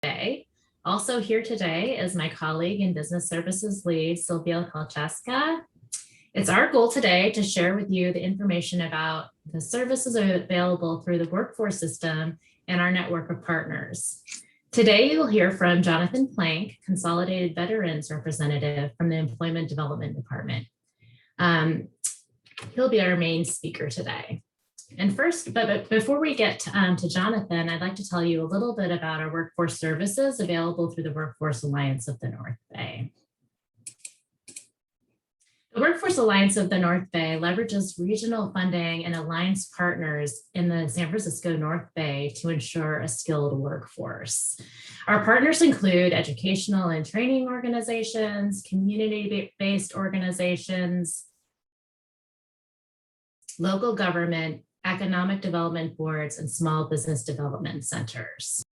Bay. Also here today is my colleague and business services lead, Sylvia Kolcheska. It's our goal today to share with you the information about the services available through the workforce system and our network of partners. Today, you'll hear from Jonathan Plank, Consolidated Veterans Representative from the Employment Development Department. He'll be our main speaker today. And first, but before we get to Jonathan, I'd like to tell you a little bit about our workforce services available through the Workforce Alliance of the North Bay. The Workforce Alliance of the North Bay leverages regional funding and alliance partners in the San Francisco North Bay to ensure a skilled workforce. Our partners include educational and training organizations, community-based organizations, local government, economic development boards, and small business development centers.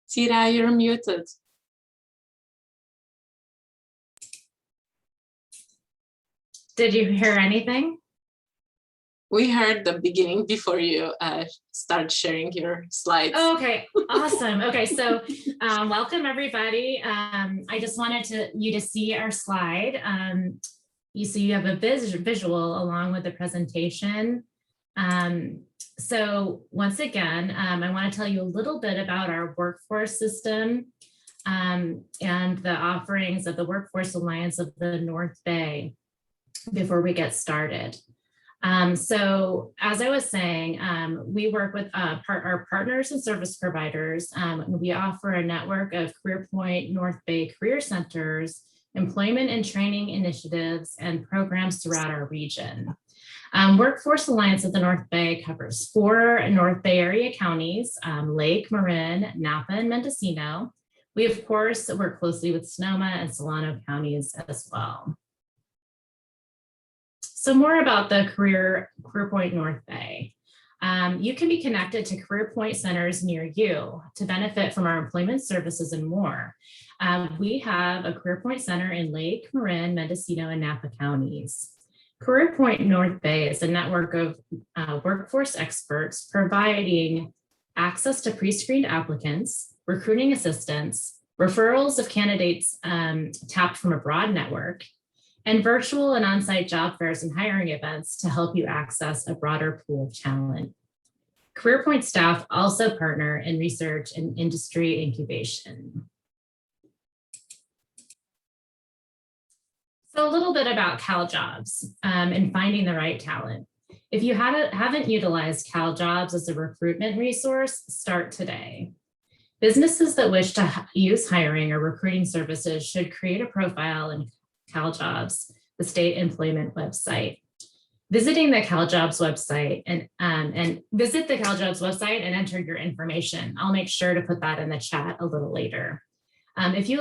Tira, you're muted. Did you hear anything? We heard the beginning before you start sharing your slides. Oh, okay, awesome. Okay, so welcome everybody. I just wanted you to see our slide. You have a visual along with the presentation. So once again, I want to tell you a little bit about our workforce system and the offerings of the Workforce Alliance of the North Bay before we get started. So as I was saying, we work with our partners and service providers. We offer a network of CareerPoint North Bay Career Centers, employment and training initiatives, and programs throughout our region. Workforce Alliance of the North Bay covers 4 North Bay area counties, Lake, Marin, Napa, and Mendocino. We, of course, work closely with Sonoma and Solano counties as well. So more about the CareerPoint North Bay. You can be connected to CareerPoint centers near you to benefit from our employment services and more. We have a CareerPoint center in Lake, Marin, Mendocino, and Napa counties. CareerPoint North Bay is a network of workforce experts providing access to pre-screened applicants, recruiting assistance, referrals of candidates tapped from a broad network, and virtual and on-site job fairs and hiring events to help you access a broader pool of talent. CareerPoint staff also partner in research and industry incubation. So a little bit about CalJobs and finding the right talent. If you haven't utilized CalJobs as a recruitment resource, start today. Businesses that wish to use hiring or recruiting services should create a profile in CalJobs, the state employment website. Visiting the CalJobs website and visit the CalJobs website and enter your information. I'll make sure to put that in the chat a little later. If you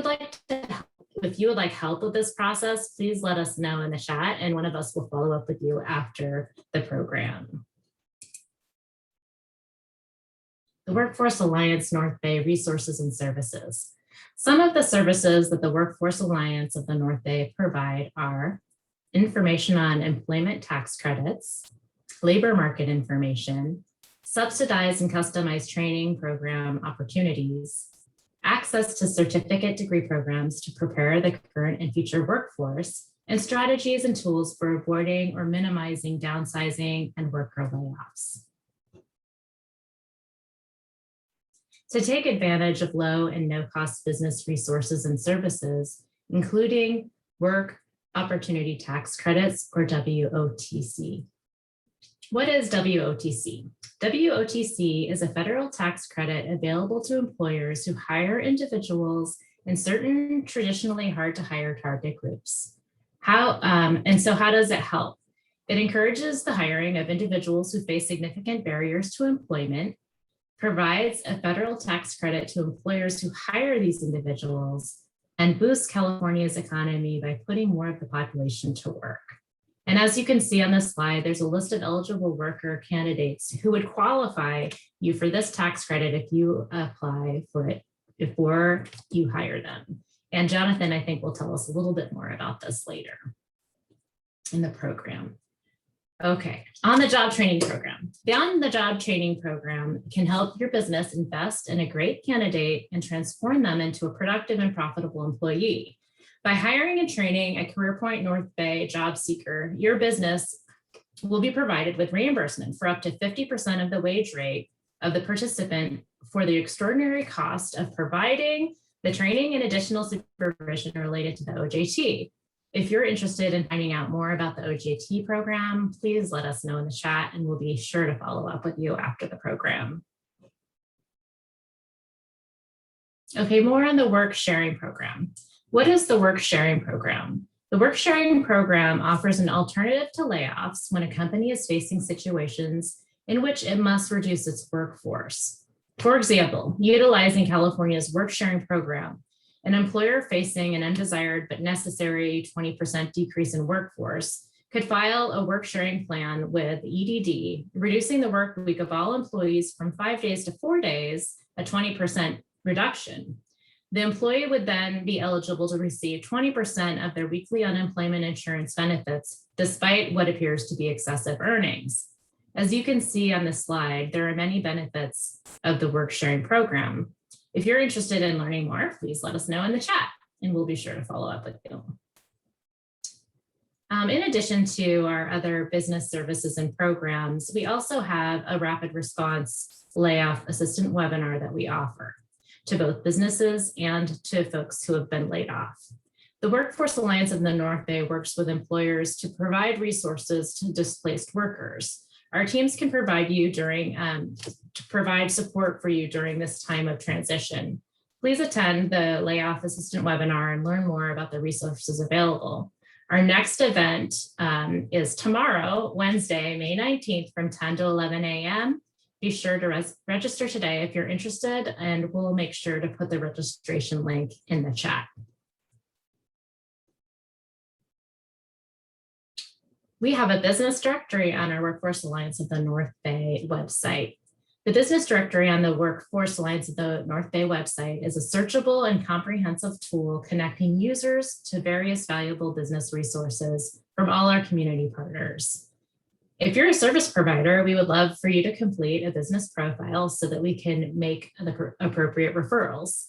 would like help with this process, please let us know in the chat and one of us will follow up with you after the program. The Workforce Alliance North Bay resources and services. Some of the services that the Workforce Alliance of the North Bay provide are information on employment tax credits, labor market information, subsidized and customized training program opportunities, access to certificate degree programs to prepare the current and future workforce, and strategies and tools for avoiding or minimizing downsizing and worker layoffs. To take advantage of low and no-cost business resources and services, including Work Opportunity Tax Credits, or WOTC. What is WOTC? WOTC is a federal tax credit available to employers who hire individuals in certain traditionally hard to hire target groups. How does it help? It encourages the hiring of individuals who face significant barriers to employment, provides a federal tax credit to employers who hire these individuals, and boosts California's economy by putting more of the population to work. And as you can see on this slide, there's a list of eligible worker candidates who would qualify you for this tax credit if you apply for it before you hire them. And Jonathan, I think, will tell us a little bit more about this later in the program. Okay, on the job training program. The on the job training program can help your business invest in a great candidate and transform them into a productive and profitable employee. By hiring and training a CareerPoint North Bay job seeker, your business will be provided with reimbursement for up to 50% of the wage rate of the participant for the extraordinary cost of providing the training and additional supervision related to the OJT. If you're interested in finding out more about the OJT program, please let us know in the chat and we'll be sure to follow up with you after the program. Okay, more on the work sharing program. What is the work sharing program? The work sharing program offers an alternative to layoffs when a company is facing situations in which it must reduce its workforce. For example, utilizing California's work sharing program, an employer facing an undesired but necessary 20% decrease in workforce could file a work sharing plan with EDD, reducing the work week of all employees from 5 days to 4 days, a 20% reduction. The employee would then be eligible to receive 20% of their weekly unemployment insurance benefits, despite what appears to be excessive earnings. As you can see on this slide, there are many benefits of the work sharing program. If you're interested in learning more, please let us know in the chat and we'll be sure to follow up with you. In addition to our other business services and programs, we also have a rapid response layoff assistant webinar that we offer to both businesses and to folks who have been laid off. The Workforce Alliance of the North Bay works with employers to provide resources to displaced workers. Our teams can provide support for you during this time of transition. Please attend the Layoff Assistant webinar and learn more about the resources available. Our next event is tomorrow, Wednesday, May 19th from 10 to 11 a.m. Be sure to register today if you're interested, and we'll make sure to put the registration link in the chat. We have a business directory on our Workforce Alliance of the North Bay website. The business directory on the Workforce Alliance of the North Bay website is a searchable and comprehensive tool connecting users to various valuable business resources from all our community partners. If you're a service provider, we would love for you to complete a business profile so that we can make the appropriate referrals.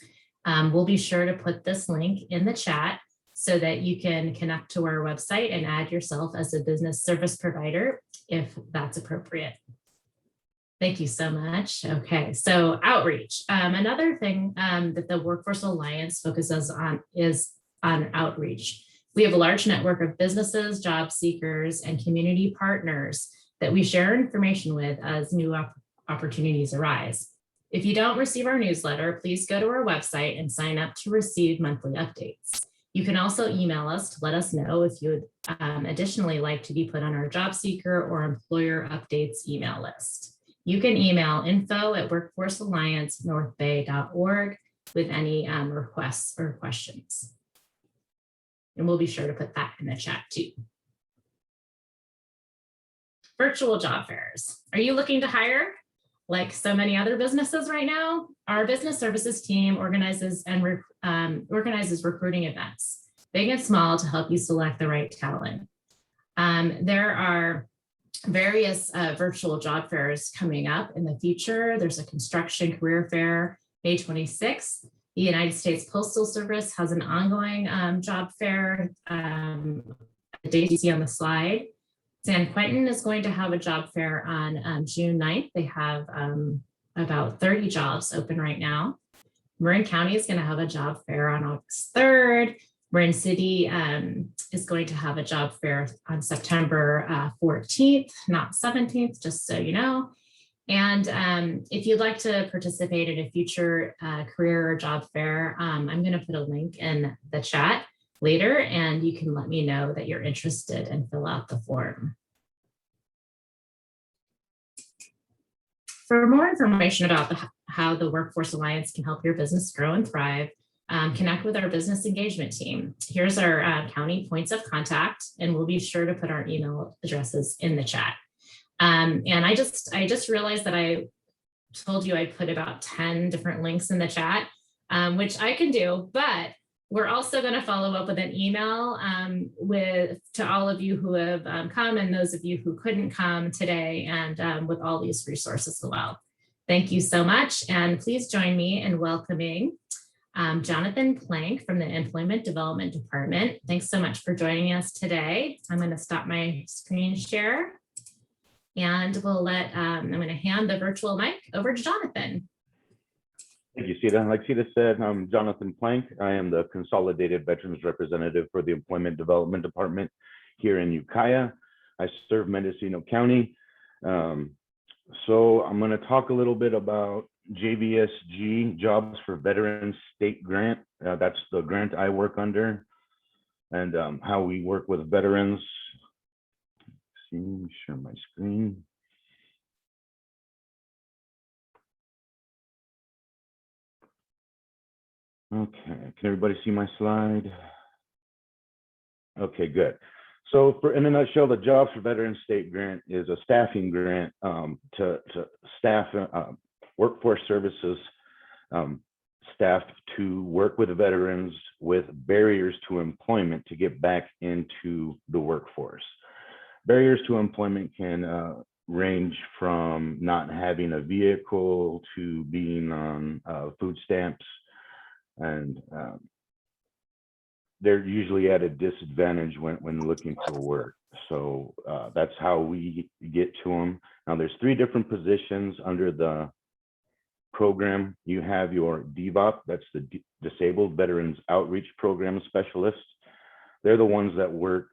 We'll be sure to put this link in the chat so that you can connect to our website and add yourself as a business service provider if that's appropriate. Thank you so much. Okay, so outreach. Another thing that the Workforce Alliance focuses on is on outreach. We have a large network of businesses, job seekers, and community partners that we share information with as new opportunities arise. If you don't receive our newsletter, please go to our website and sign up to receive monthly updates. You can also email us to let us know if you would additionally like to be put on our job seeker or employer updates email list. You can email info@workforcealliancenorthbay.org with any requests or questions. And we'll be sure to put that in the chat too. Virtual job fairs. Are you looking to hire? Like so many other businesses right now, our business services team organizes recruiting events, big and small, to help you select the right talent. There are various virtual job fairs coming up in the future. There's a construction career fair, May 26th. The United States Postal Service has an ongoing job fair, the dates you see on the slide. San Quentin is going to have a job fair on June 9th. They have about 30 jobs open right now. Marin County is going to have a job fair on August 3rd. Marin City is going to have a job fair on September 14th, not 17th, just so you know. And if you'd like to participate in a future career or job fair, I'm going to put a link in the chat later, and you can let me know that you're interested and fill out the form. For more information about how the Workforce Alliance can help your business grow and thrive, connect with our business engagement team. Here's our county points of contact, and we'll be sure to put our email addresses in the chat. And I just realized that I told you I put about 10 different links in the chat. which I can do, but we're also going to follow up with an email to all of you who have come and those of you who couldn't come today, and with all these resources as well. Thank you so much. And please join me in welcoming Jonathan Plank from the Employment Development Department. Thanks so much for joining us today. I'm going to stop my screen share and I'm going to hand the virtual mic over to Jonathan. Thank you, Sita. Like Sita said, I'm Jonathan Plank. I am the Consolidated Veterans Representative for the Employment Development Department here in Ukiah. I serve Mendocino County. So I'm going to talk a little bit about JVSG, Jobs for Veterans State Grant. That's the grant I work under, and how we work with veterans. Share my screen. Okay, can everybody see my slide? Okay, good. So in a nutshell, the Jobs for Veterans State Grant is a staffing grant to staff workforce services staff to work with veterans with barriers to employment to get back into the workforce. Barriers to employment can range from not having a vehicle to being on food stamps, and they're usually at a disadvantage when looking for work. So that's how we get to them. Now there's 3 different positions under the program. You have your DVOP, that's the Disabled Veterans Outreach Program Specialist. They're the ones that work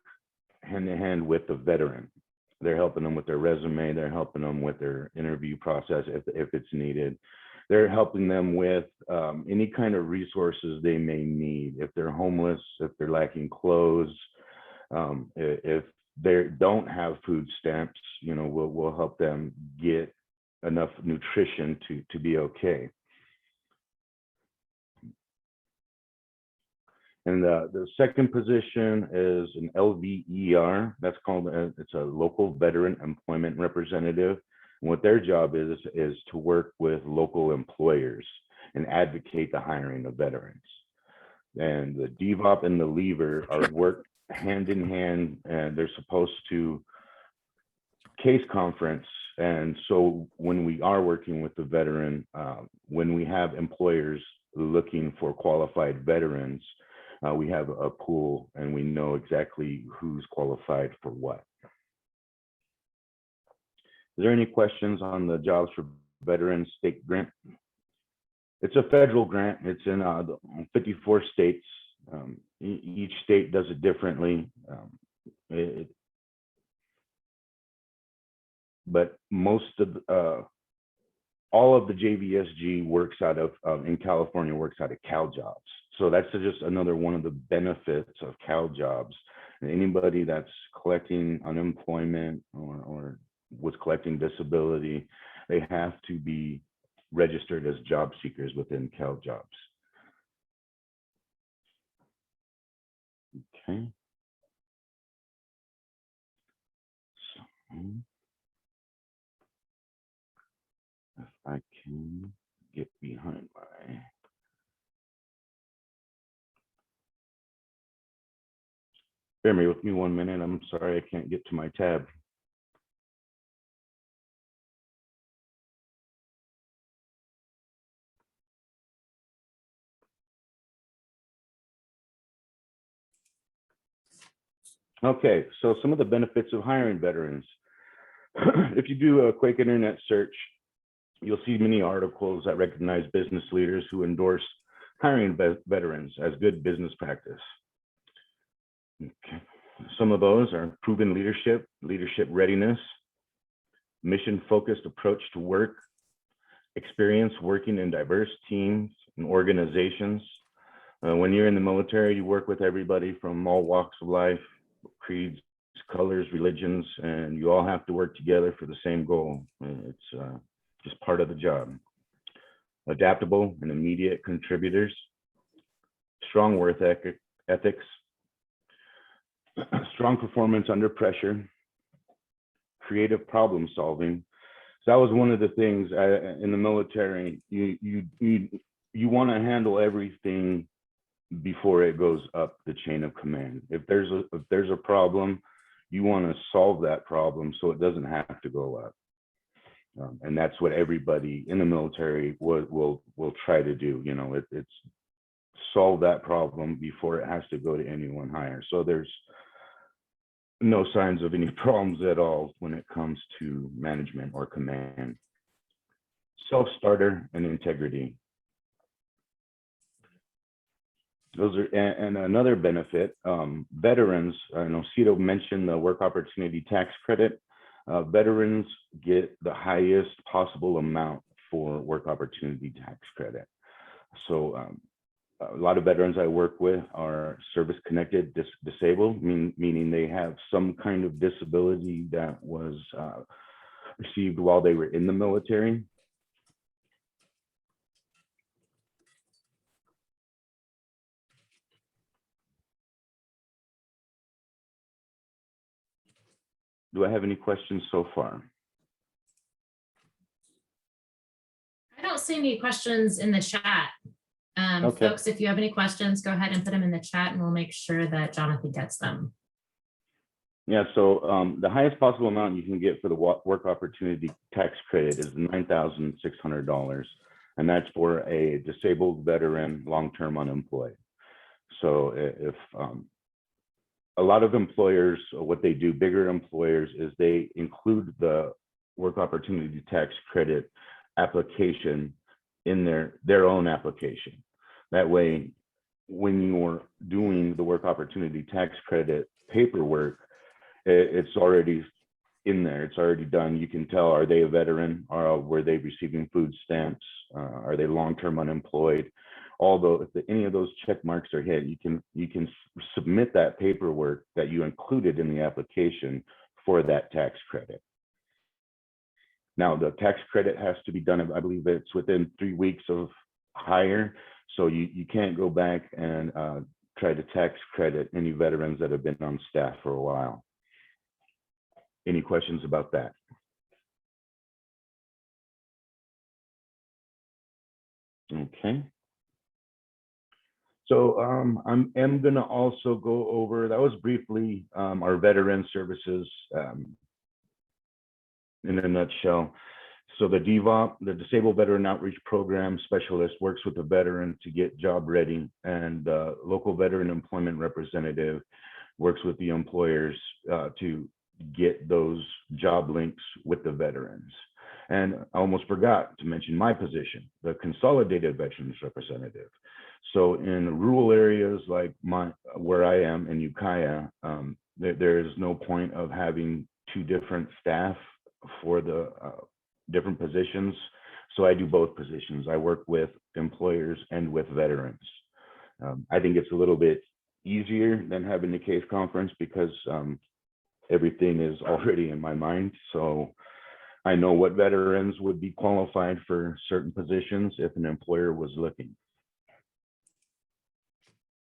hand in hand with the veteran. They're helping them with their resume, they're helping them with their interview process if it's needed. They're helping them with any kind of resources they may need. If they're homeless, if they're lacking clothes, if they don't have food stamps, you know, we'll help them get enough nutrition to be okay. And the second position is an LVER. That's called, it's a local veteran employment representative. And what their job is to work with local employers and advocate the hiring of veterans. And the DVOP and the lever are work hand in hand, and they're supposed to case conference. And so when we are working with the veteran, when we have employers looking for qualified veterans, we have a pool and we know exactly who's qualified for what. Is there any questions on the Jobs for Veterans State Grant? It's a federal grant. It's in 54 states. Each state does it differently. But most of all of the JVSG works out of in California works out of CalJobs. So that's just another one of the benefits of CalJobs. And anybody that's collecting unemployment or was collecting disability, they have to be registered as job seekers within CalJobs. Okay. So, if I can get behind my. Bear with me 1 minute. I'm sorry, I can't get to my tab. Okay, so some of the benefits of hiring veterans. If you do a quick internet search, you'll see many articles that recognize business leaders who endorse hiring veterans as good business practice. Okay. Some of those are proven leadership, leadership readiness, mission-focused approach to work, experience working in diverse teams and organizations. When you're in the military, you work with everybody from all walks of life, creeds, colors, religions, and you all have to work together for the same goal. It's just part of the job. Adaptable and immediate contributors, strong work ethics, strong performance under pressure, creative problem solving. So that was one of the things in the military. You you want to handle everything before it goes up the chain of command. If there's a problem, you want to solve that problem so it doesn't have to go up. And that's what everybody in the military will try to do. You know, it's solve that problem before it has to go to anyone higher. So there's no signs of any problems at all when it comes to management or command. Self-starter and integrity. Those are, and another benefit, veterans, I know Cito mentioned the work opportunity tax credit. Veterans get the highest possible amount for work opportunity tax credit. So a lot of veterans I work with are service-connected disabled, meaning they have some kind of disability that was received while they were in the military. Do I have any questions so far? I don't see any questions in the chat. Okay. Folks, if you have any questions, go ahead and put them in the chat and we'll make sure that Jonathan gets them. Yeah, so the highest possible amount you can get for the work opportunity tax credit is $9,600. And that's for a disabled veteran, long-term unemployed. So if a lot of employers, what they do, bigger employers, is they include the work opportunity tax credit application in their own application. That way, when you're doing the work opportunity tax credit paperwork, it's already in there. It's already done. You can tell, are they a veteran? Or were they receiving food stamps? Are they long-term unemployed? Although if any of those check marks are hit, you can submit that paperwork that you included in the application for that tax credit. Now, the tax credit has to be done, I believe it's within 3 weeks of hire. So you can't go back and try to tax credit any veterans that have been on staff for a while. Any questions about that? Okay. So I am going to also go over, that was briefly our veteran services in a nutshell. So the DVOP, the Disabled Veteran Outreach Program Specialist, works with the veteran to get job ready, and the local veteran employment representative works with the employers to get those job links with the veterans. And I almost forgot to mention my position, the Consolidated Veterans Representative. So in rural areas like where I am in Ukiah, there is no point of having two different staff for the different positions. So I do both positions. I work with employers and with veterans. I think it's a little bit easier than having the case conference because everything is already in my mind. So I know what veterans would be qualified for certain positions if an employer was looking.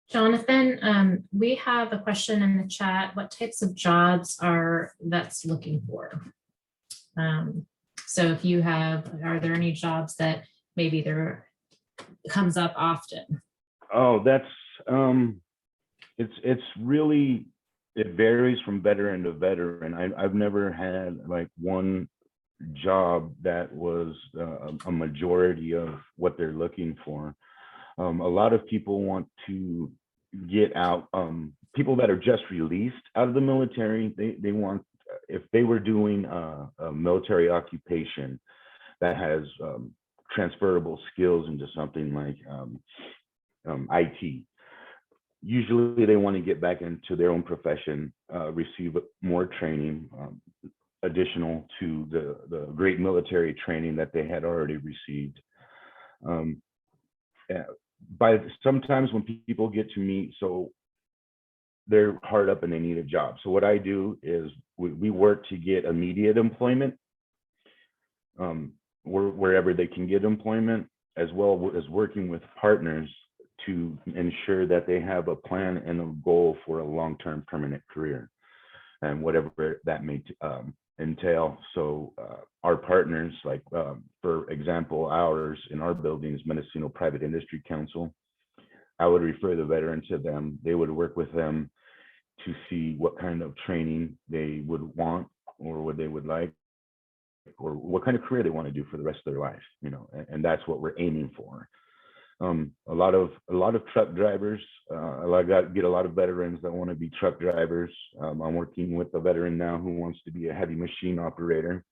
Jonathan, we have a question in the chat. What types of jobs are vets looking for? So if you have, are there any jobs that maybe there comes up often? Oh, that's, it's really, it varies from veteran to veteran. I've never had like one job that was a majority of what they're looking for. A lot of people want to get out, people that are just released out of the military, they want, if they were doing a military occupation that has transferable skills into something like IT, usually they want to get back into their own profession, receive more training, additional to the great military training that they had already received. By sometimes when people get to me, so they're hard up and they need a job. So what I do is we work to get immediate employment wherever they can get employment, as well as working with partners to ensure that they have a plan and a goal for a long-term permanent career and whatever that may entail. So our partners, like for example, ours in our building is Mendocino Private Industry Council. I would refer the veteran to them. They would work with them to see what kind of training they would want or what they would like, or what kind of career they want to do for the rest of their life, you know, and that's what we're aiming for. A lot of truck drivers. I get a lot of veterans that want to be truck drivers. I'm working with a veteran now who wants to be a heavy machine operator.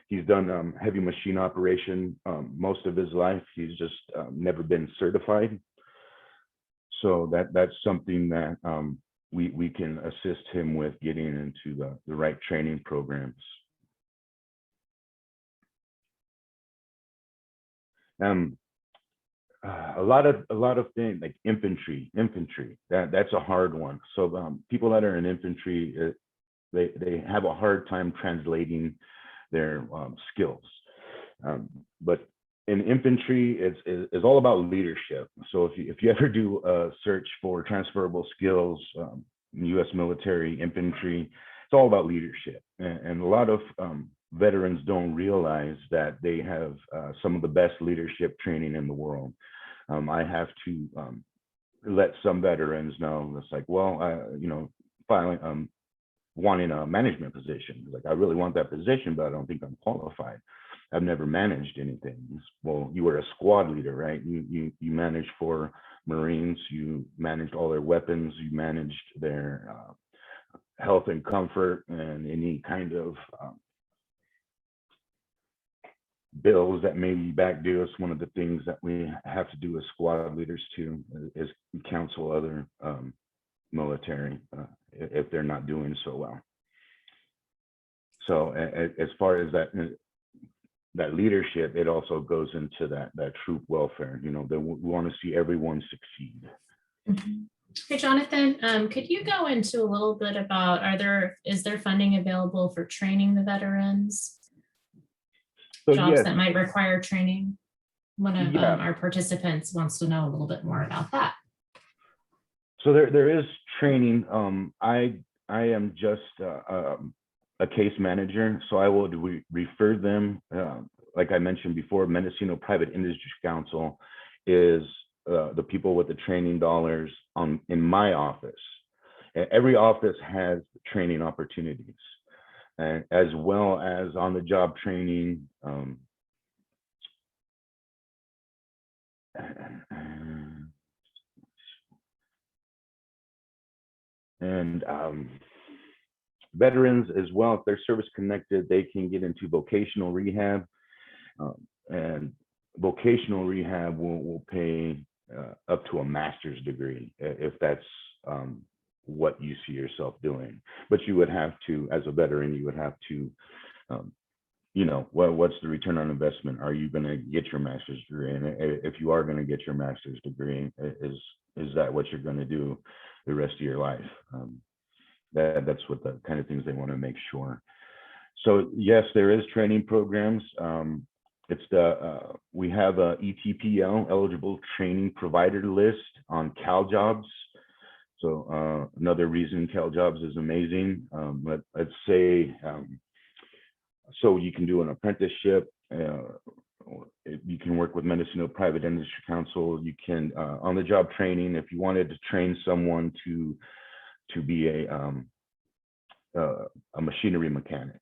He's done heavy machine operation most of his life. He's just never been certified. So that's something that we can assist him with getting into the right training programs. A lot of things like infantry. That's a hard one. So people that are in infantry, they have a hard time translating their skills. But in infantry, it's all about leadership. So if you ever do a search for transferable skills, U.S. military infantry, it's all about leadership. And a lot of veterans don't realize that they have some of the best leadership training in the world. I have to let some veterans know. It's like, well, you know, finally wanting a management position. Like, I really want that position, but I don't think I'm qualified. I've never managed anything. Well, you were a squad leader, right? You managed for Marines. You managed all their weapons. You managed their health and comfort and any kind of bills that may be back due. It's one of the things that we have to do as squad leaders too, is counsel other military if they're not doing so well. So as far as that leadership, it also goes into that troop welfare. You know, that we want to see everyone succeed. Mm-hmm. Hey, Jonathan, could you go into a little bit about, is there funding available for training the veterans? So Jobs yes, that might require training? One of yeah. our participants wants to know a little bit more about that. So there is training. I am just a case manager, so I will refer them. Like I mentioned before, Mendocino Private Industry Council is the people with the training dollars in my office. Every office has training opportunities, and as well as on-the-job training. And veterans as well, if they're service connected, they can get into vocational rehab, and vocational rehab will pay up to a master's degree if that's what you see yourself doing. But you would have to, as a veteran, you would have to, you know, what's the return on investment? Are you going to get your master's degree? And if you are going to get your master's degree, is that what you're going to do the rest of your life? That's what the kind of things they want to make sure. So yes, there is training programs. We have a ETPL, eligible training provider list, on CalJobs. So another reason CalJobs is amazing. Let's say, so you can do an apprenticeship, or you can work with Mendocino Private Industry Council. You can on the job training, if you wanted to train someone to be a machinery mechanic,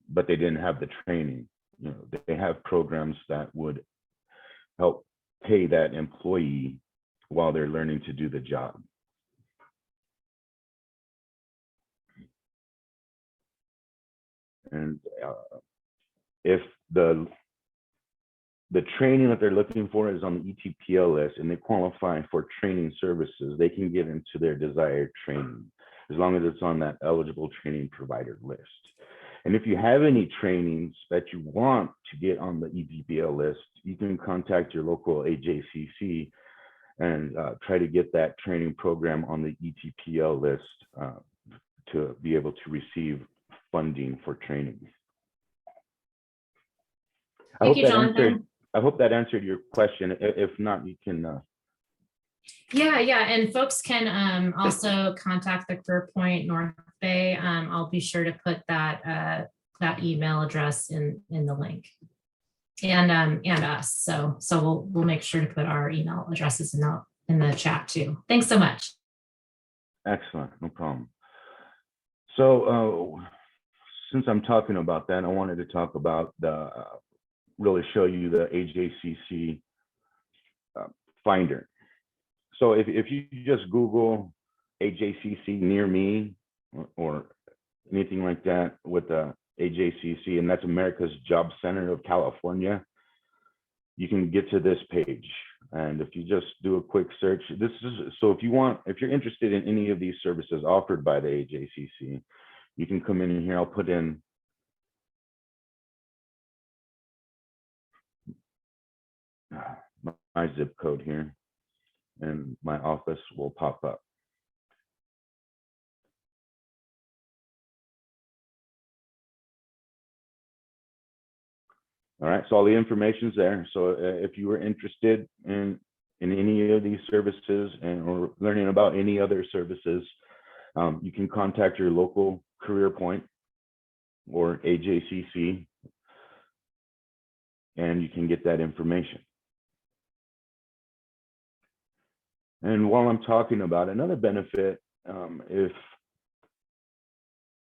but they didn't have the training. You know, they have programs that would help pay that employee while they're learning to do the job. And if the training that they're looking for is on the ETPL list and they qualify for training services, they can get into their desired training as long as it's on that eligible training provider list. And if you have any trainings that you want to get on the ETPL list, you can contact your local HCCC and try to get that training program on the ETPL list to be able to receive funding for training. I hope that answered your question. If not, you can. Yeah, and folks can also contact the CareerPoint North Faye, I'll be sure to put that email address in the link. And us. So we'll make sure to put our email addresses in the chat too. Thanks so much. Excellent, no problem. So since I'm talking about that, I wanted to talk about really show you the HCCC Finder. So if you just Google HCCC near me or anything like that with the HCCC, and that's America's Job Center of California, you can get to this page. And if you just do a quick search, this is, so if you're interested in any of these services offered by the HCCC, you can come in here. I'll put in my zip code here, and my office will pop up. All right, so all the information's there. So if you were interested in any of these services or learning about any other services, you can contact your local career point or HCCC, and you can get that information. And while I'm talking about another benefit, if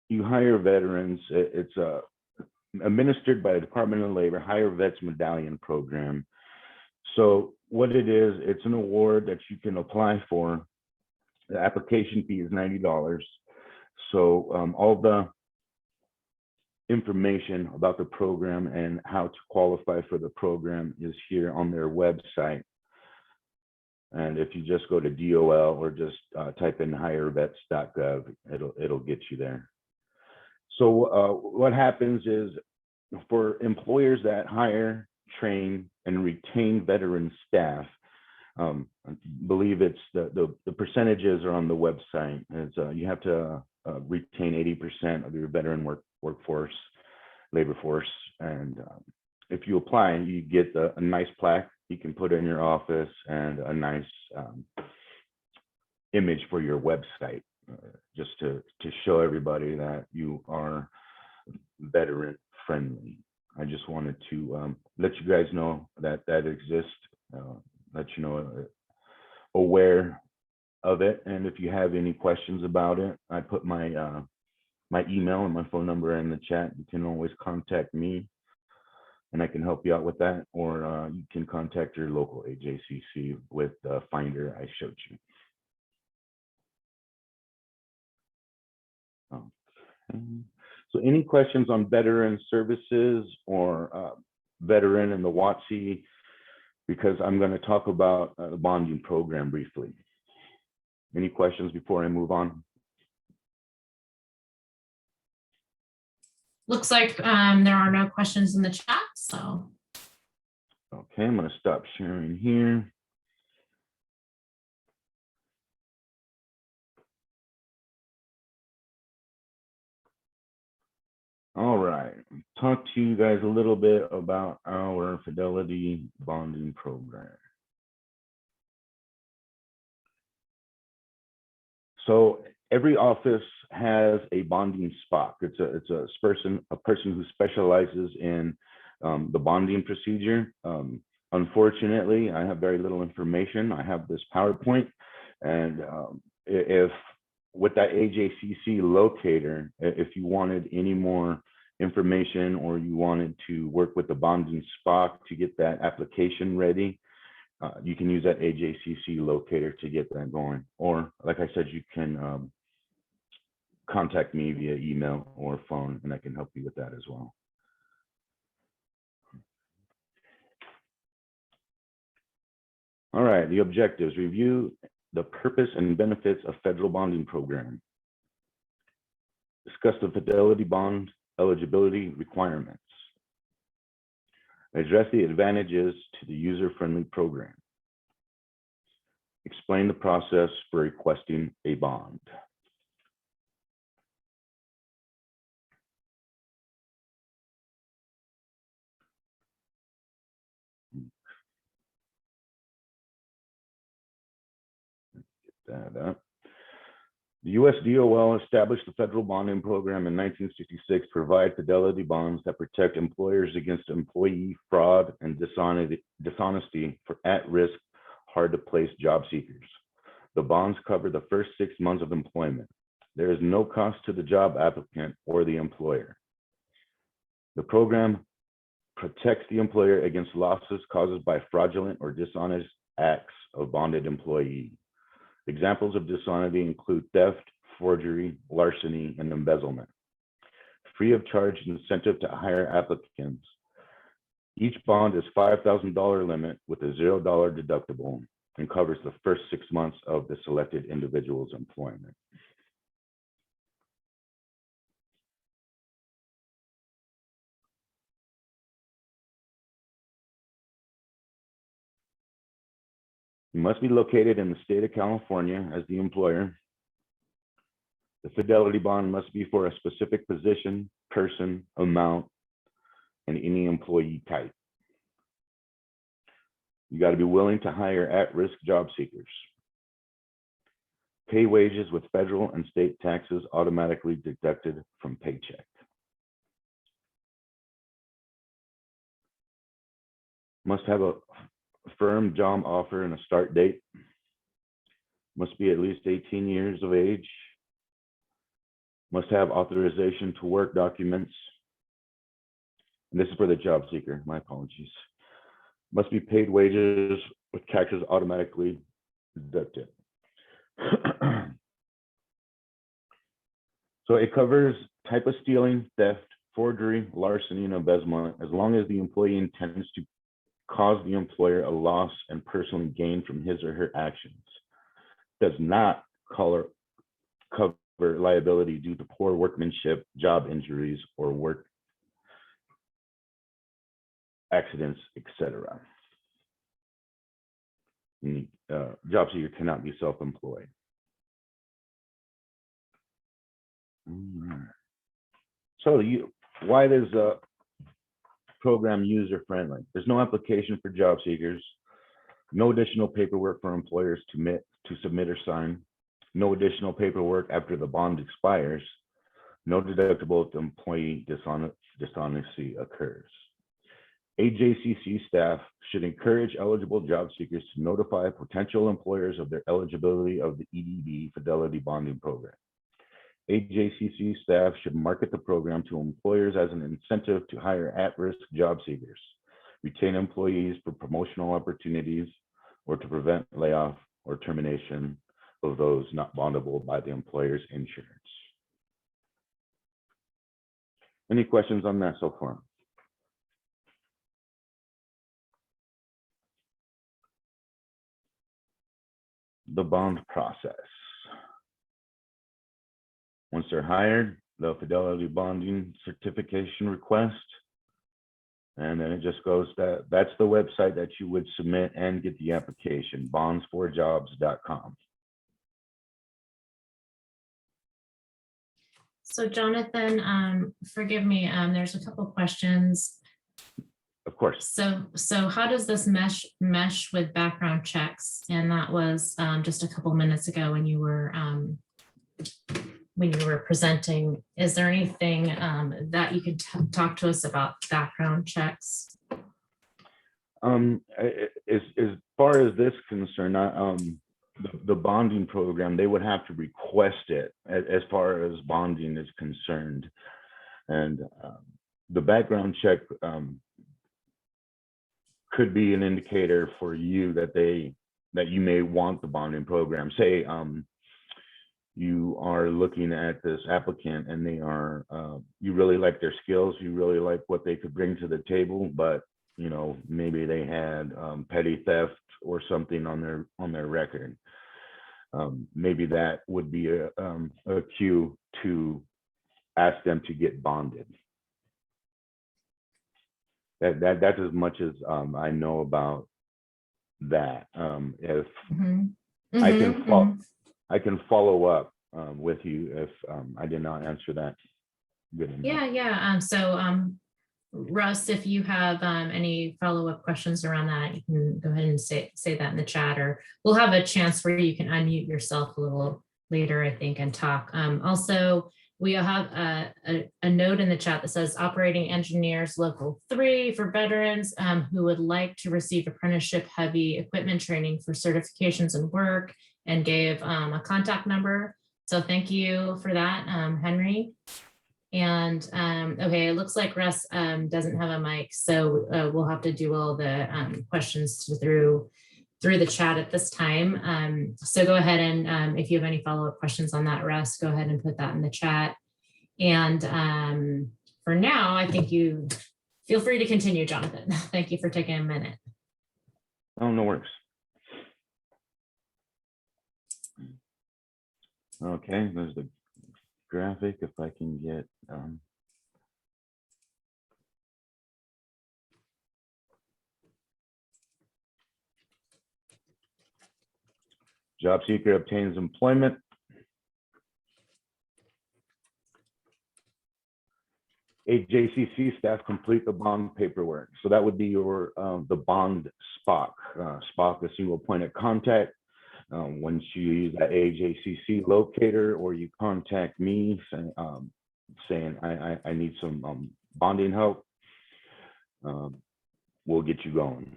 you hire veterans, it's administered by the Department of Labor Hire Vets Medallion Program. So what it is, it's an award that you can apply for. The application fee is $90. So all the information about the program and how to qualify for the program is here on their website. And if you just go to DOL or just type in hirevets.gov, it'll get you there. So what happens is, for employers that hire, train, and retain veteran staff, I believe it's the percentages are on the website. It's, you have to retain 80% of your veteran workforce, labor force, and if you apply, you get a nice plaque you can put in your office and a nice image for your website, just to show everybody that you are veteran friendly. I just wanted to let you guys know that that exists, let you know, aware of it. And if you have any questions about it, I put my my email and my phone number in the chat. You can always contact me and I can help you out with that, or you can contact your local HCCC with the Finder I showed you. So any questions on veteran services or veteran and the WOTC? Because I'm going to talk about the bonding program briefly. Any questions before I move on? Looks like there are no questions in the chat, so. Okay, I'm going to stop sharing here. All right, talk to you guys a little bit about our Fidelity bonding program. So every office has a bonding SPOC. It's a person who specializes in the bonding procedure. Unfortunately, I have very little information. I have this PowerPoint, and if with that HCCC locator, if you wanted any more information or you wanted to work with the bonding SPOC to get that application ready, you can use that HCCC locator to get that going. Or like I said, you can contact me via email or phone, and I can help you with that as well. All right, the objectives: review the purpose and benefits of federal bonding program. Discuss the Fidelity bond eligibility requirements. Address the advantages to the user-friendly program. Explain the process for requesting a bond. Get that up. The US DOL established the federal bonding program in 1966 to provide fidelity bonds that protect employers against employee fraud and dishonesty for at-risk, hard-to-place job seekers. The bonds cover the first 6 months of employment. There is no cost to the job applicant or the employer. The program protects the employer against losses caused by fraudulent or dishonest acts of bonded employee. Examples of dishonesty include theft, forgery, larceny, and embezzlement. Free of charge incentive to hire applicants. Each bond is $5,000 limit with a $0 deductible and covers the first 6 months of the selected individual's employment. You must be located in the state of California as the employer. The fidelity bond must be for a specific position, person, amount, and any employee type. You got to be willing to hire at-risk job seekers. Pay wages with federal and state taxes automatically deducted from paycheck. Must have a firm job offer and a start date. Must be at least 18 years of age. Must have authorization to work documents. And this is for the job seeker, my apologies. Must be paid wages with taxes automatically deducted. So it covers type of stealing, theft, forgery, larceny, and embezzlement, as long as the employee intends to cause the employer a loss and personally gain from his or her actions. Does not cover liability due to poor workmanship, job injuries, or work accidents, etc. Job seeker cannot be self-employed. So why is a program user-friendly? There's no application for job seekers, no additional paperwork for employers to submit or sign, no additional paperwork after the bond expires, no deductible if the employee dishonesty occurs. HCCC staff should encourage eligible job seekers to notify potential employers of their eligibility of the EDB Fidelity Bonding Program. HCCC staff should market the program to employers as an incentive to hire at-risk job seekers, retain employees for promotional opportunities, or to prevent layoff or termination of those not bondable by the employer's insurance. Any questions on that so far? The bond process. Once they're hired, the Fidelity Bonding Certification request, and then it just goes that's the website that you would submit and get the application, bonds4jobs.com. So Jonathan, forgive me, there's a couple questions. Of course. So how does this mesh with background checks? And that was just a couple minutes ago when you were presenting. Is there anything that you could talk to us about background checks? As far as this concern, the bonding program, they would have to request it as far as bonding is concerned. And the background check could be an indicator for you that you may want the bonding program. Say you are looking at this applicant and they are you really like their skills, you really like what they could bring to the table, but you know, maybe they had petty theft or something on their record. Maybe that would be a cue to ask them to get bonded. That's as much as I know about that. If I can follow up with you if I did not answer that good enough. Yeah. Russ, if you have any follow-up questions around that, you can go ahead and say that in the chat, or we'll have a chance where you can unmute yourself a little later, I think, and talk. Also, we have a note in the chat that says operating engineers local 3 for veterans who would like to receive apprenticeship heavy equipment training for certifications and work, and gave a contact number. So thank you for that, Henry. And okay, it looks like Russ doesn't have a mic, so we'll have to do all the questions through the chat at this time. So go ahead and if you have any follow-up questions on that, Russ, go ahead and put that in the chat. And for now, I think you feel free to continue, Jonathan. Thank you for taking a minute. Oh, no worries. Okay, there's the graphic. If I can get job seeker obtains employment. HCCC staff complete the bond paperwork. So that would be your the bond SPOC. SPOC, a single point of contact. Once you use that HCCC locator, or you contact me saying I need some bonding help, we'll get you going.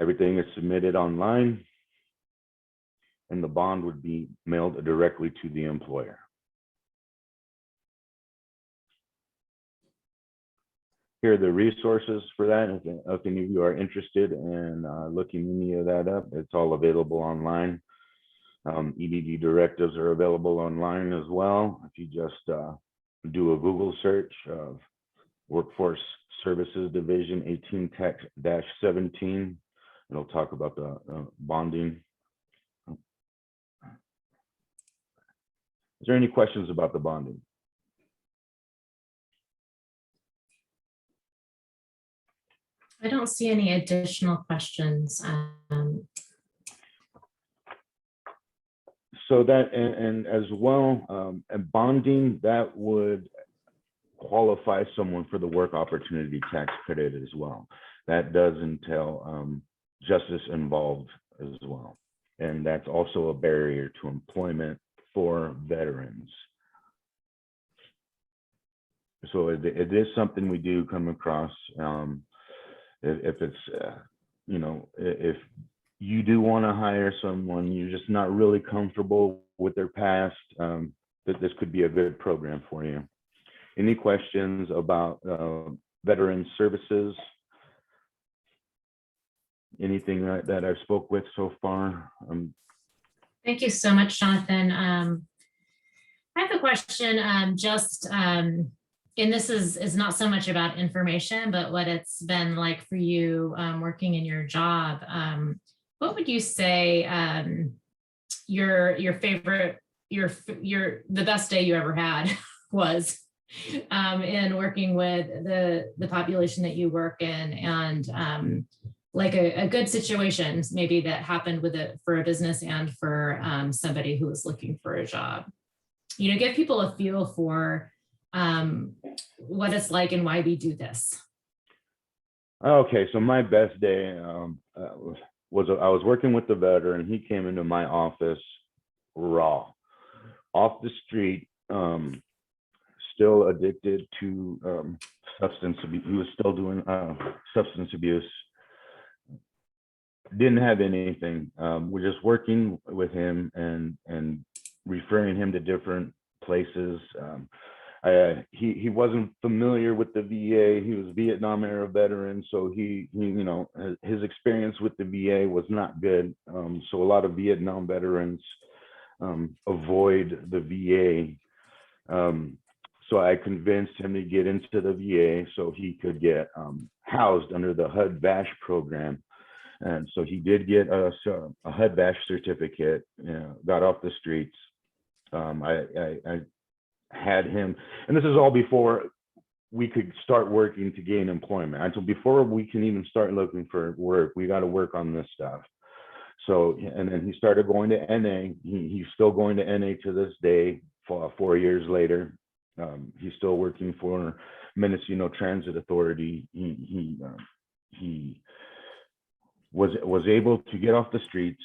Everything is submitted online, and the bond would be mailed directly to the employer. Here are the resources for that. If any of you are interested in looking any of that up, it's all available online. EDD directives are available online as well. If you just do a Google search of Workforce Services Division 18-17, it'll talk about the bonding. Is there any questions about the bonding? I don't see any additional questions. So that, and as well, and bonding, that would qualify someone for the work opportunity tax credit as well. That does entail justice involved as well. And that's also a barrier to employment for veterans. So it is something we do come across. If it's, you know, if you do want to hire someone, you're just not really comfortable with their past, that this could be a good program for you. Any questions about veteran services? Anything that I've spoke with so far? Thank you so much, Jonathan. I have a question, and this is not so much about information, but what it's been like for you working in your job. What would you say your favorite, the best day you ever had was in working with the population that you work in, and like a good situation maybe that happened with it for a business and for somebody who was looking for a job? You know, give people a feel for what it's like and why we do this. Okay, so my best day was I was working with the veteran. He came into my office raw, off the street, still addicted to substance abuse. He was still doing substance abuse. Didn't have anything. We're just working with him and referring him to different places. He wasn't familiar with the VA. He was a Vietnam era veteran, so he you know, his experience with the VA was not good. So a lot of Vietnam veterans avoid the VA. So I convinced him to get into the VA so he could get housed under the HUD-VASH program. And so he did get a HUD-VASH certificate, you know, got off the streets. I had him, and this is all before we could start working to gain employment. Until before we can even start looking for work, we got to work on this stuff. So, and then he started going to NA. He's still going to NA to this day, 4 years later. He's still working for Mendocino Transit Authority. He was able to get off the streets,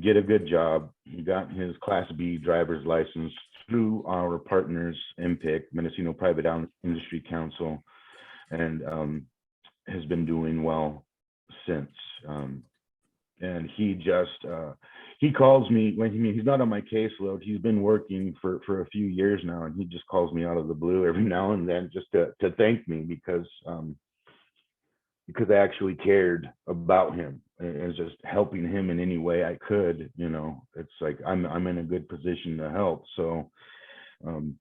get a good job. He got his Class B driver's license through our partners, MPIC, Mendocino Private Industry Council, and has been doing well since. And he calls me when he's not on my caseload. He's been working for a few years now, and he just calls me out of the blue every now and then just to thank me because I actually cared about him and just helping him in any way I could. It's like I'm in a good position to help. So, and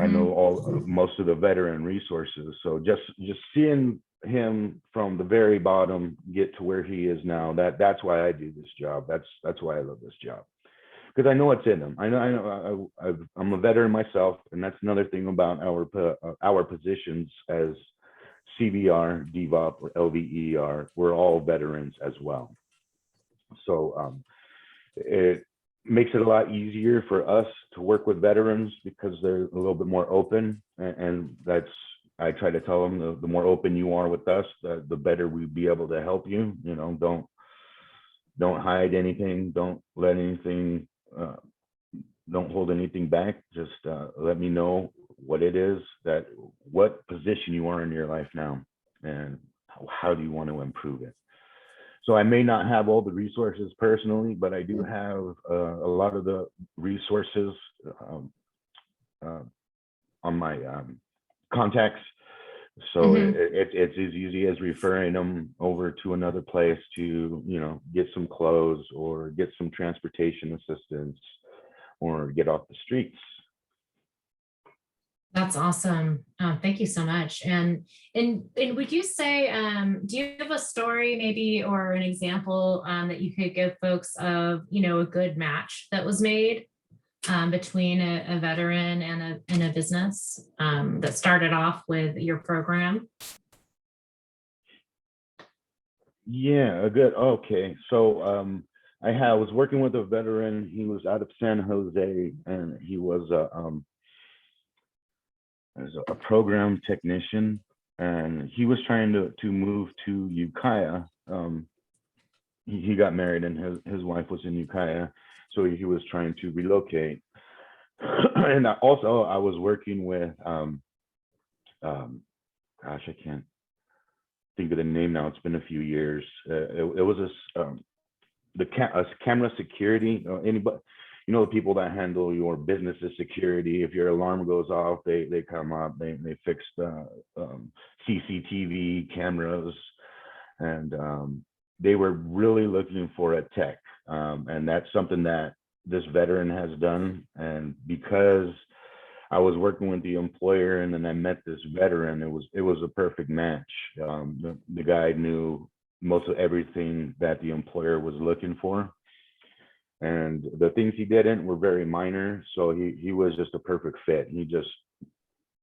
I know most of the veteran resources. So just seeing him from the very bottom get to where he is now, that's why I do this job. That's why I love this job, because I know what's in him. I'm a veteran myself, and that's another thing about our positions as CVR, DVOP, or LVER. We're all veterans as well. So it makes it a lot easier for us to work with veterans because they're a little bit more open, and I try to tell them the more open you are with us, the better we'd be able to help you. Don't hide anything. Don't let anything. Don't hold anything back. Just let me know what it is, what position you are in your life now, and how do you want to improve it. So I may not have all the resources personally, but I do have a lot of the resources on my contacts. So it's as easy as referring them over to another place to, get some clothes or get some transportation assistance or get off the streets. That's awesome. Thank you so much. And would you say, do you have a story maybe or an example that you could give folks of, a good match that was made between a veteran and a business that started off with your program? Yeah, good. Okay. So I was working with a veteran. He was out of San Jose, and he was as a program technician, and he was trying to move to Ukiah. He got married, and his wife was in Ukiah, so he was trying to relocate. And also I was working with gosh, I can't think of the name now. It's been a few years. It was a camera security. Anybody, the people that handle your business's security. If your alarm goes off, they come up. They fix the CCTV cameras, and they were really looking for a tech, and that's something that this veteran has done. And because I was working with the employer, and then I met this veteran, it was a perfect match. The guy knew most of everything that the employer was looking for, and the things he didn't were very minor. So he was just a perfect fit. He just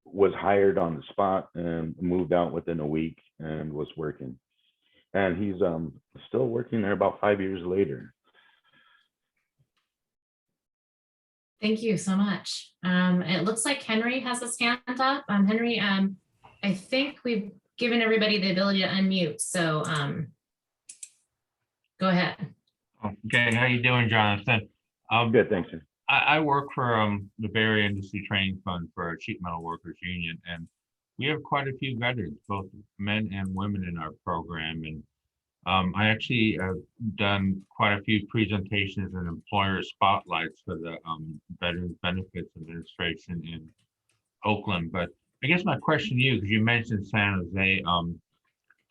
was hired on the spot and moved out within a week and was working. And he's still working there about 5 years later. Thank you so much. It looks like Henry has his hand up. Henry, I think we've given everybody the ability to unmute. So go ahead. Okay, how you doing, Jonathan? Good, thanks. I work for the Bay Area Industry Training Fund for a Sheet Metal Workers Union, and we have quite a few veterans, both men and women, in our program. And I actually have done quite a few presentations and employer spotlights for the Veterans Benefits Administration in Oakland. But I guess my question to you, because you mentioned San Jose,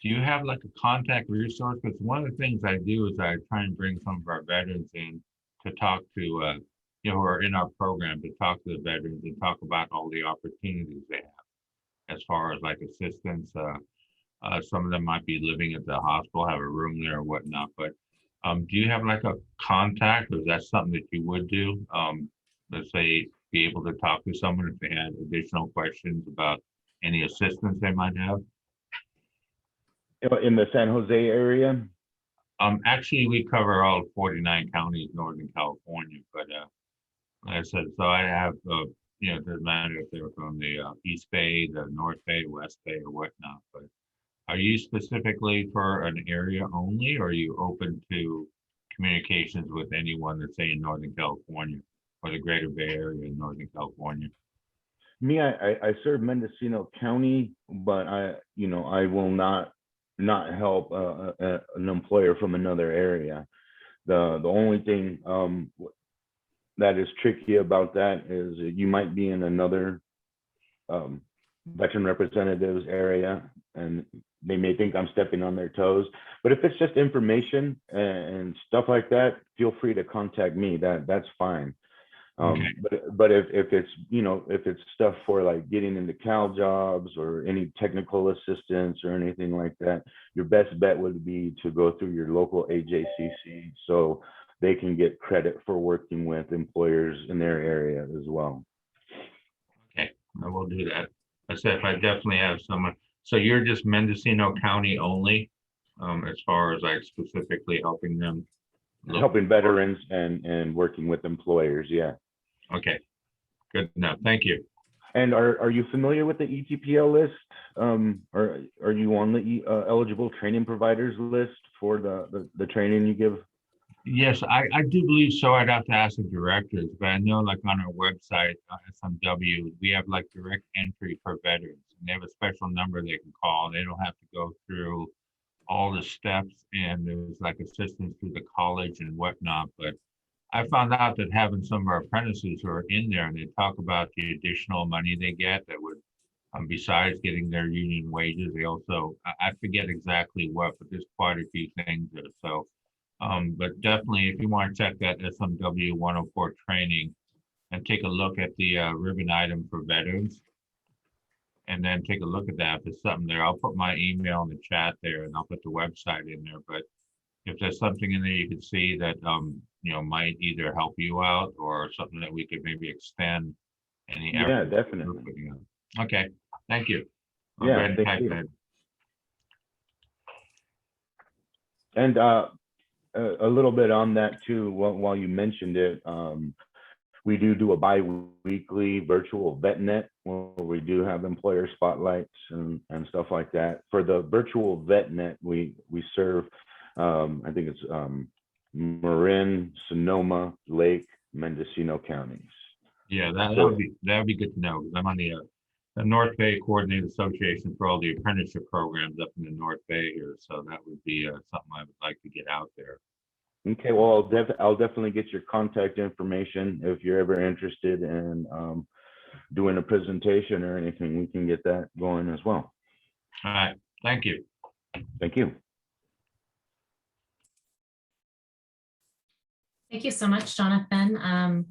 do you have like a contact resource? Because one of the things I do is I try and bring some of our veterans in to talk to, who are in our program, to talk to the veterans and talk about all the opportunities they have as far as like assistance. Some of them might be living at the hospital, have a room there or whatnot. But do you have like a contact, or is that something that you would do? Let's say, be able to talk to someone if they had additional questions about any assistance they might have? In the San Jose area? Actually, we cover all 49 counties, Northern California, but like I said, so I have, it doesn't matter if they're from the East Bay, the North Bay, West Bay, or whatnot, but Are you specifically for an area only, or are you open to communications with anyone that's say in Northern California or the greater Bay Area in Northern California? Me, I serve Mendocino County, but I will not help an employer from another area. The only thing that is tricky about that is you might be in another veteran representative's area and they may think I'm stepping on their toes. But if it's just information and stuff like that, feel free to contact me. That's fine. Okay. But if it's if it's stuff for like getting into Cal jobs or any technical assistance or anything like that, your best bet would be to go through your local HCCC so they can get credit for working with employers in their area as well. Okay, I will do that. I said if I definitely have someone. So you're just Mendocino County only, as far as like specifically helping them. Helping veterans and working with employers, yeah. Okay, good enough. Thank you. And are you familiar with the ETPL list? Or are you on the eligible training providers list for the training you give? Yes, I do believe so. I'd have to ask the directors, but I know like on our website, SMW, we have like direct entry for veterans. And they have a special number they can call. They don't have to go through all the steps, and there's like assistance through the college and whatnot. But I found out that having some of our apprentices who are in there and they talk about the additional money they get that would, besides getting their union wages, they also, I forget exactly what, but there's quite a few things there. So, but definitely if you want to check that SMW 104 training and take a look at the ribbon item for veterans, and then take a look at that. If there's something there, I'll put my email in the chat there and I'll put the website in there. But if there's something in there you can see that might either help you out or something that we could maybe extend any effort. Yeah, definitely. Okay, thank you. Yeah, thank you. And a little bit on that too, while you mentioned it, we do a bi-weekly virtual VetNet where we do have employer spotlights and stuff like that. For the virtual VetNet, we serve, I think it's Marin, Sonoma, Lake, Mendocino counties. Yeah, that would be good to know, because I'm on the North Bay Coordinated Association for all the apprenticeship programs up in the North Bay here. So that would be something I would like to get out there. Okay, well, I'll definitely get your contact information if you're ever interested in doing a presentation or anything. We can get that going as well. All right, thank you. Thank you. Thank you so much, Jonathan.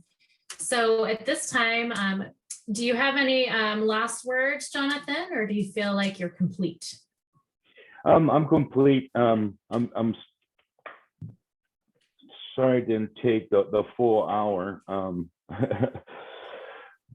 So at this time, do you have any last words, Jonathan, or do you feel like you're complete? I'm complete. I'm sorry I didn't take the full hour.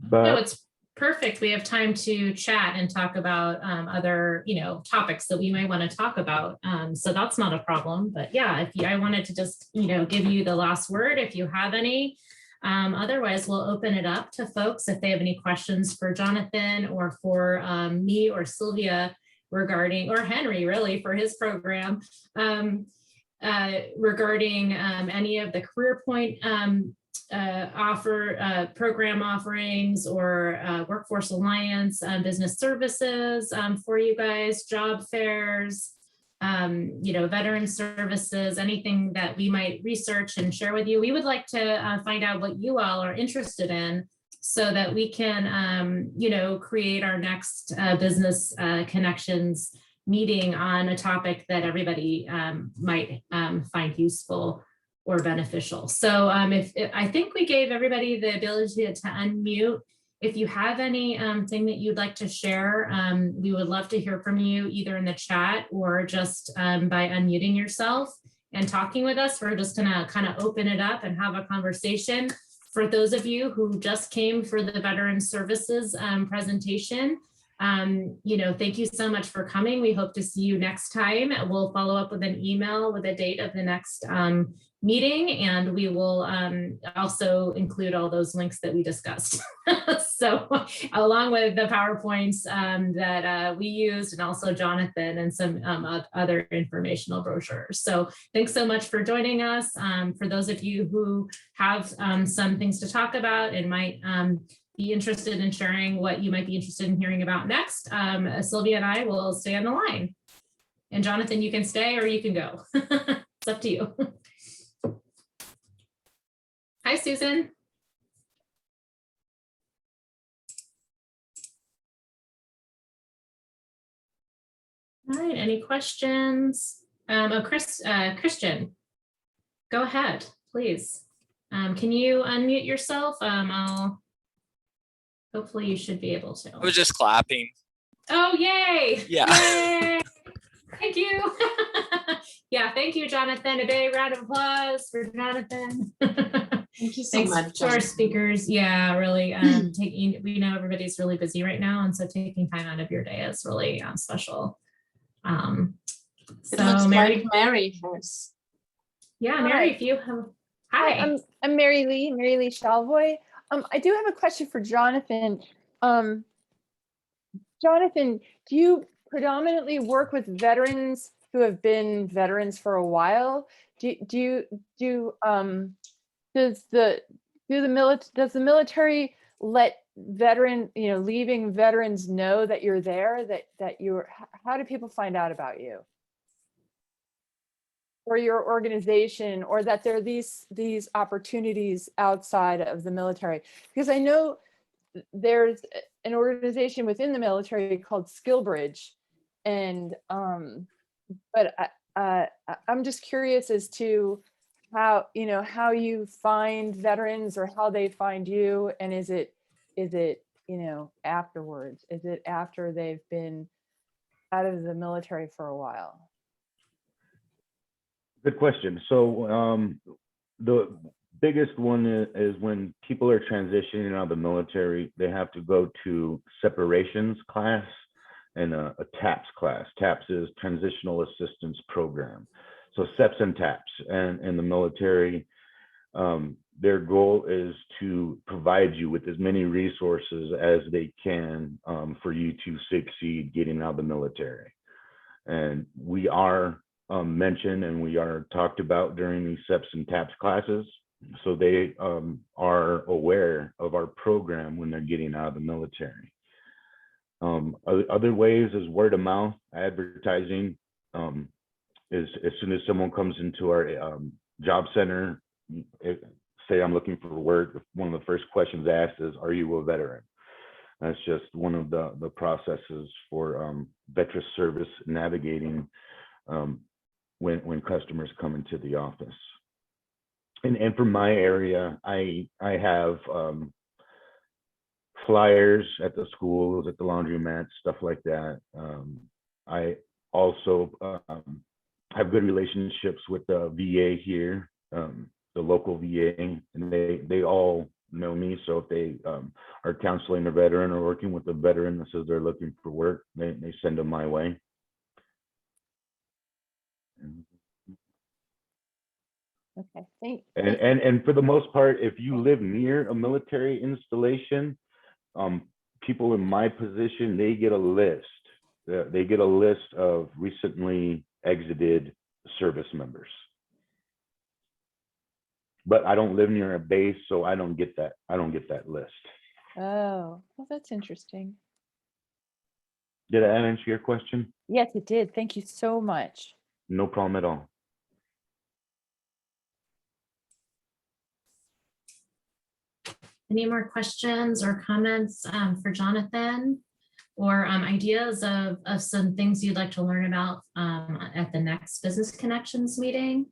But no, it's perfect. We have time to chat and talk about other, topics that we might want to talk about. So that's not a problem. But yeah, I wanted to just, give you the last word if you have any. Otherwise, we'll open it up to folks if they have any questions for Jonathan or for me or Sylvia regarding, or Henry really for his program. Regarding any of the Career Point program offerings or Workforce Alliance business services for you guys, job fairs, veteran services, anything that we might research and share with you. We would like to find out what you all are interested in so that we can, create our next business connections meeting on a topic that everybody might find useful or beneficial. So I think we gave everybody the ability to unmute. If you have any thing that you'd like to share, we would love to hear from you either in the chat or just by unmuting yourself and talking with us. We're just gonna kind of open it up and have a conversation. For those of you who just came for the Veteran Services presentation, Thank you so much for coming. We hope to see you next time. We'll follow up with an email with a date of the next meeting, and we will also include all those links that we discussed. So along with the PowerPoints that we used, and also Jonathan, and some other informational brochures. So thanks so much for joining us. For those of you who have some things to talk about and might be interested in sharing what you might be interested in hearing about next, Sylvia and I will stay on the line. And Jonathan, you can stay or you can go. It's up to you. Hi, Susan. All right, any questions? Christian, go ahead, please. Can you unmute yourself? Hopefully you should be able to. I was just clapping. Oh, yay. Yeah. Yay. Thank you. Yeah, thank you, Jonathan. A big round of applause for Jonathan. Thank you so Thanks much. to our Jonathan. speakers. Yeah, really we know everybody's really busy right now. And so taking time out of your day is really special. It looks like Mary has. Yeah, Hi. Mary, if you have, hi. I'm Mary Lee Shalvoy. I do have a question for Jonathan. Jonathan, do you predominantly work with veterans who have been veterans for a while? Does the military let leaving veterans know that you're there, that you're, how do people find out about you or your organization, or that there are these opportunities outside of the military? Because I know there's an organization within the military called SkillBridge, and but I'm just curious as to how you find veterans or how they find you, and is it afterwards? Is it after they've been out of the military for a while? Good question. So the biggest one is when people are transitioning out of the military, they have to go to separations class and a TAPS class. TAPS is Transitional Assistance Program. So SEPs and TAPS, and in the military, their goal is to provide you with as many resources as they can for you to succeed getting out of the military. And we are mentioned and we are talked about during these SEPs and TAPS classes. So they are aware of our program when they're getting out of the military. Other ways is word of mouth advertising. As soon as someone comes into our job center, say I'm looking for work, one of the first questions asked is, are you a veteran? That's just one of the processes for veteran service navigating when customers come into the office. And for my area, I have flyers at the schools, at the laundromats, stuff like that. I also have good relationships with the VA here, the local VA, and they all know me. So if they are counseling a veteran or working with a veteran that says they're looking for work, they send them my way. Okay, and for the most part, if you live near a military installation, people in my position, they get a list. They get a list of recently exited service members. But I don't live near a base, so I don't get that. I don't get that list. oh, well, that's interesting. Did that answer your question? Yes, it did. Thank you so much. No problem at all. Any more questions or comments for Jonathan, or ideas of some things you'd like to learn about at the next Business Connections meeting?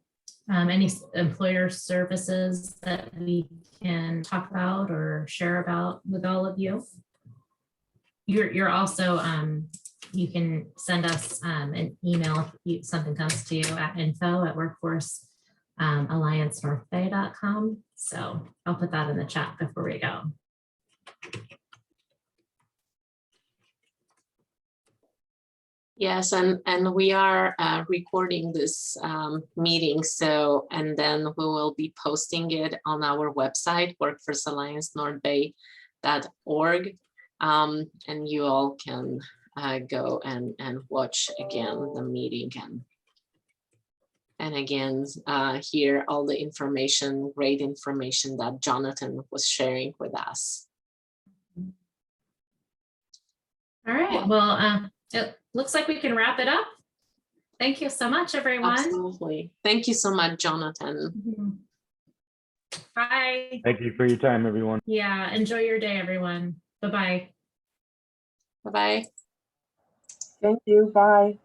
Any employer services that we can talk about or share about with all of you? You're also, you can send us an email if something comes to you at info@workforcealliancenorthbay.com. So I'll put that in the chat before we go. Yes, and we are recording this meeting, so, and then we will be posting it on our website, workforcealliancenorthbay.org. And you all can go and watch again the meeting and again hear all the information, great information that Jonathan was sharing with us. All right, well, it looks like we can wrap it up. Thank you so much, everyone. Absolutely. Thank you so much, Jonathan. Mhm. Bye. Thank you for your time, everyone. Yeah, enjoy your day, everyone. Bye-bye. Bye-bye. Thank you. Bye.